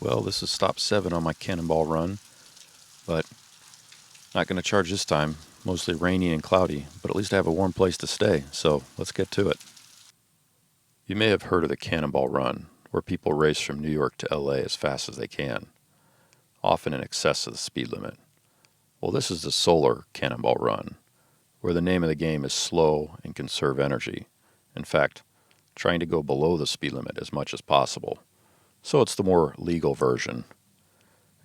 Well, this is stop 7 on my Cannonball Run, but not going to charge this time. Mostly rainy and cloudy, but at least I have a warm place to stay, so let's get to it. You may have heard of the Cannonball Run, where people race from New York to LA as fast as they can, often in excess of the speed limit. Well, this is the solar Cannonball Run, where the name of the game is slow and conserve energy. In fact, trying to go below the speed limit as much as possible. So it's the more legal version.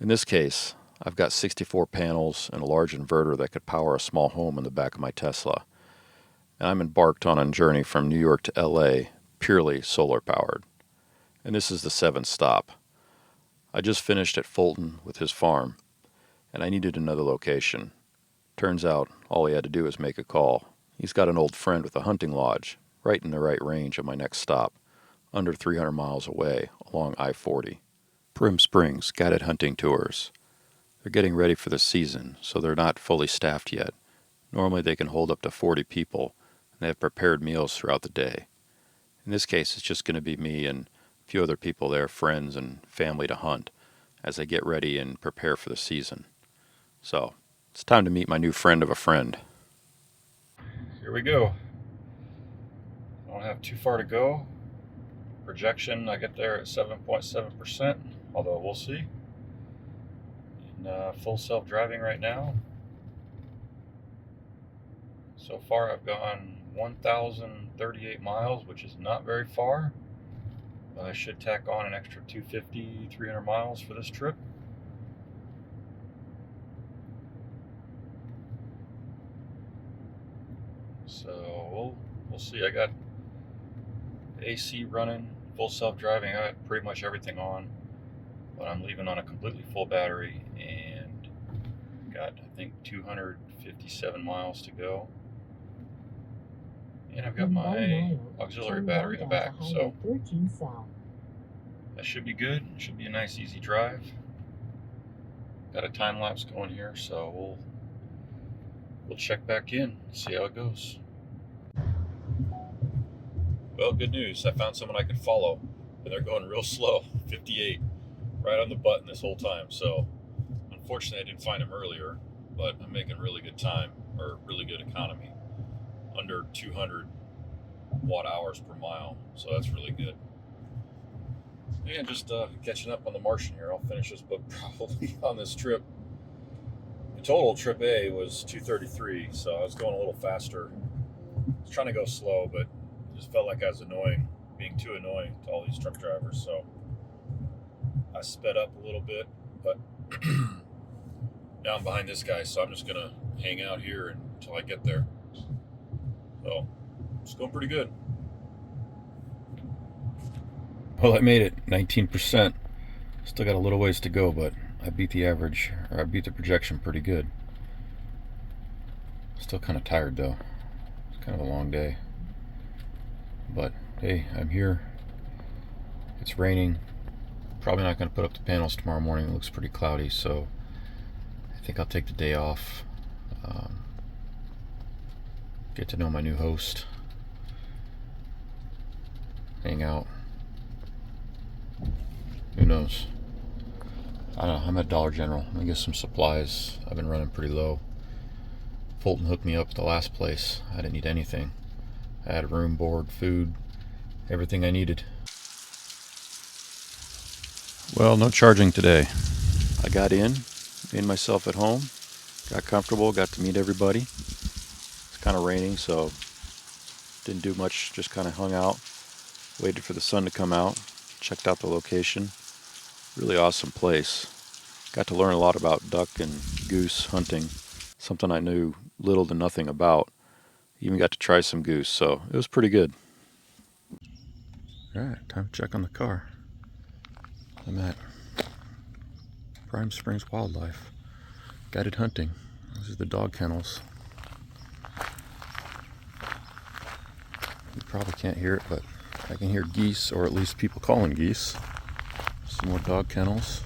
In this case, I've got 64 panels and a large inverter that could power a small home in the back of my Tesla. And I'm embarked on a journey from New York to LA, purely solar powered. And this is the 7th stop. I just finished at Fulton with his farm, and I needed another location. Turns out all he had to do was make a call. He's got an old friend with a hunting lodge, right in the right range of my next stop, under 300 miles away along I-40. Prim Springs Guided Hunting Tours. They're getting ready for the season, so they're not fully staffed yet. Normally they can hold up to 40 people, and they have prepared meals throughout the day. In this case, it's just going to be me and a few other people there, friends and family to hunt, as they get ready and prepare for the season. So, it's time to meet my new friend of a friend. Here we go. I don't have too far to go. Projection, I get there at 7.7%, although we'll see. In full self-driving right now. So far I've gone 1,038 miles, which is not very far. I should tack on an extra 250, 300 miles for this trip. So we'll see. I got AC running, full self-driving. I got pretty much everything on, but I'm leaving on a completely full battery and got, I think, 257 miles to go. And I've got my auxiliary battery in the back, so that should be good. It should be a nice, easy drive. Got a time lapse going here, so we'll check back in, see how it goes. Well, good news. I found someone I could follow, and they're going real slow, 58, right on the button this whole time. So, unfortunately, I didn't find him earlier, but I'm making really good time, or really good economy, under 200 watt hours per mile. So that's really good. And just catching up on the Martian here. I'll finish this book probably on this trip. The total trip A was 233, so I was going a little faster. I was trying to go slow, but it just felt like I was being too annoying to all these truck drivers. So I sped up a little bit, but now I'm behind this guy, so I'm just gonna hang out here until I get there. So it's going pretty good. Well, I made it, 19%. Still got a little ways to go, but I beat the average, or I beat the projection pretty good. Still kind of tired though. It's kind of a long day. But hey, I'm here. It's raining. Probably not going to put up the panels tomorrow morning. It looks pretty cloudy, so I think I'll take the day off. Get to know my new host. Hang out. Who knows? I don't know. I'm at Dollar General. I'm gonna get some supplies. I've been running pretty low. Fulton hooked me up at the last place. I didn't need anything. I had room, board, food, everything I needed. Well, no charging today. I got in, made myself at home, got comfortable, got to meet everybody. It's kind of raining, so didn't do much, just kind of hung out, waited for the sun to come out, checked out the location. Really awesome place. Got to learn a lot about duck and goose hunting, something I knew little to nothing about. Even got to try some goose, so it was pretty good. Alright, time to check on the car. I'm at Prime Springs Wildlife, Guided Hunting. These are the dog kennels. You probably can't hear it, but I can hear geese, or at least people calling geese. Some more dog kennels.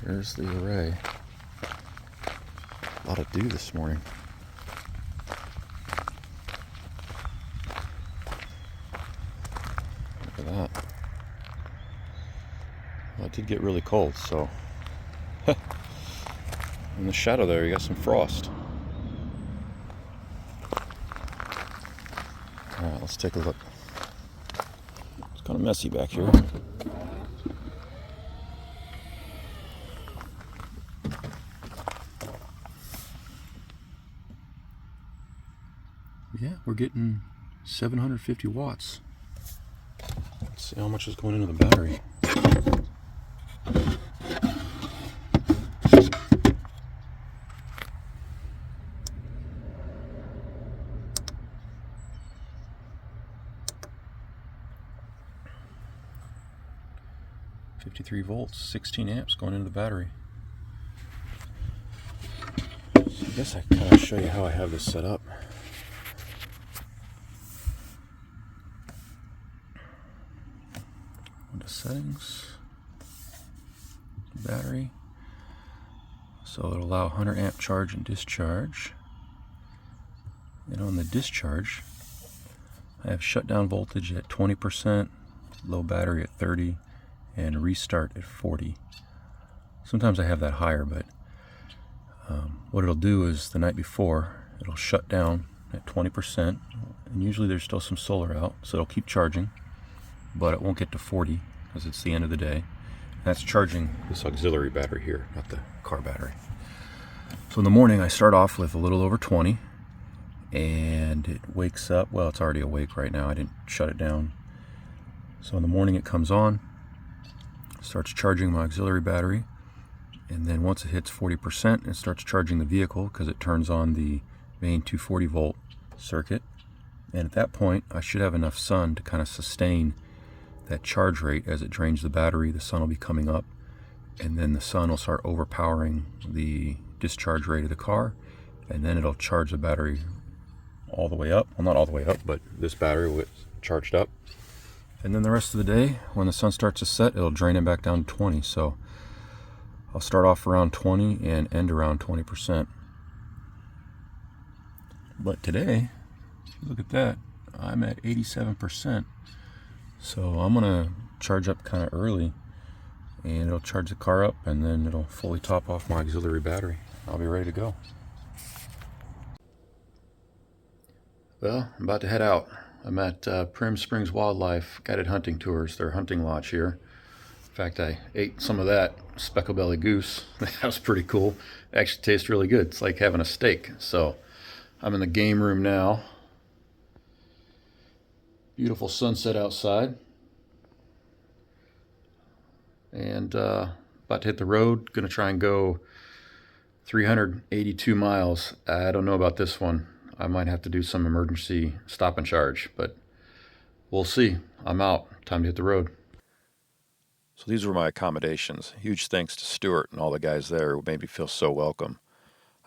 Here's the array. A lot of dew this morning. Well, it did get really cold, so in the shadow there you got some frost. Alright, let's take a look. It's kind of messy back here. Yeah, we're getting 750 watts. Let's see how much is going into the battery. .53 volts, 16 amps going into the battery. So I guess I can kind of show you how I have this set up. Into settings, battery. So it'll allow 100 amp charge and discharge. And on the discharge, I have shutdown voltage at 20%, low battery at 30, and restart at 40. Sometimes I have that higher, but what it'll do is the night before, it'll shut down at 20%, and usually there's still some solar out, so it'll keep charging, but it won't get to 40 because it's the end of the day. That's charging this auxiliary battery here, not the car battery. So in the morning I start off with a little over 20, and it wakes up. Well, it's already awake right now. I didn't shut it down. So in the morning it comes on, starts charging my auxiliary battery, and then once it hits 40%, it starts charging the vehicle because it turns on the main 240 volt circuit. And at that point, I should have enough sun to kind of sustain that charge rate. As it drains the battery, the sun will be coming up, and then the sun will start overpowering the discharge rate of the car, and then it'll charge the battery all the way up. Well, not all the way up, but this battery was charged up. And then the rest of the day, when the sun starts to set, it'll drain it back down to 20. So I'll start off around 20 and end around 20%. But today, look at that, I'm at 87%. So I'm gonna charge up kind of early, and it'll charge the car up, and then it'll fully top off my auxiliary battery. I'll be ready to go. Well, I'm about to head out. I'm at Prim Springs Wildlife Guided Hunting Tours, their hunting lodge here. In fact, I ate some of that speckle-belly goose. That was pretty cool. It actually tastes really good. It's like having a steak. So I'm in the game room now. Beautiful sunset outside. And about to hit the road. Gonna try and go 382 miles. I don't know about this one. I might have to do some emergency stop and charge, but we'll see. I'm out. Time to hit the road. So these were my accommodations. Huge thanks to Stuart and all the guys there who made me feel so welcome.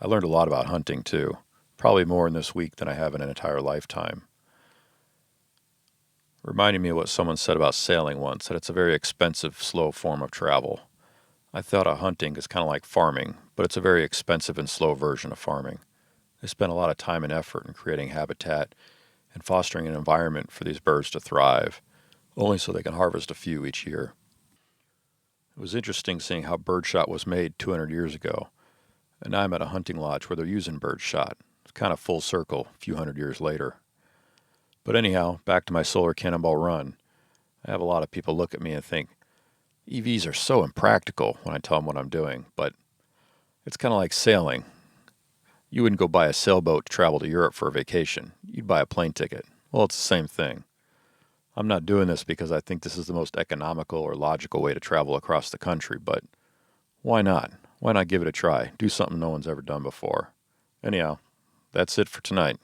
I learned a lot about hunting too. Probably more in this week than I have in an entire lifetime. Reminding me of what someone said about sailing once, that it's a very expensive, slow form of travel. I thought of hunting as kind of like farming, but it's a very expensive and slow version of farming. They spend a lot of time and effort in creating habitat and fostering an environment for these birds to thrive, only so they can harvest a few each year. It was interesting seeing how birdshot was made 200 years ago, and now I'm at a hunting lodge where they're using birdshot. It's kind of full circle a few hundred years later. But anyhow, back to my solar Cannonball Run. I have a lot of people look at me and think, EVs are so impractical when I tell them what I'm doing, but it's kind of like sailing. You wouldn't go buy a sailboat to travel to Europe for a vacation. You'd buy a plane ticket. Well, it's the same thing. I'm not doing this because I think this is the most economical or logical way to travel across the country, but why not? Why not give it a try? Do something no one's ever done before. Anyhow, that's it for tonight.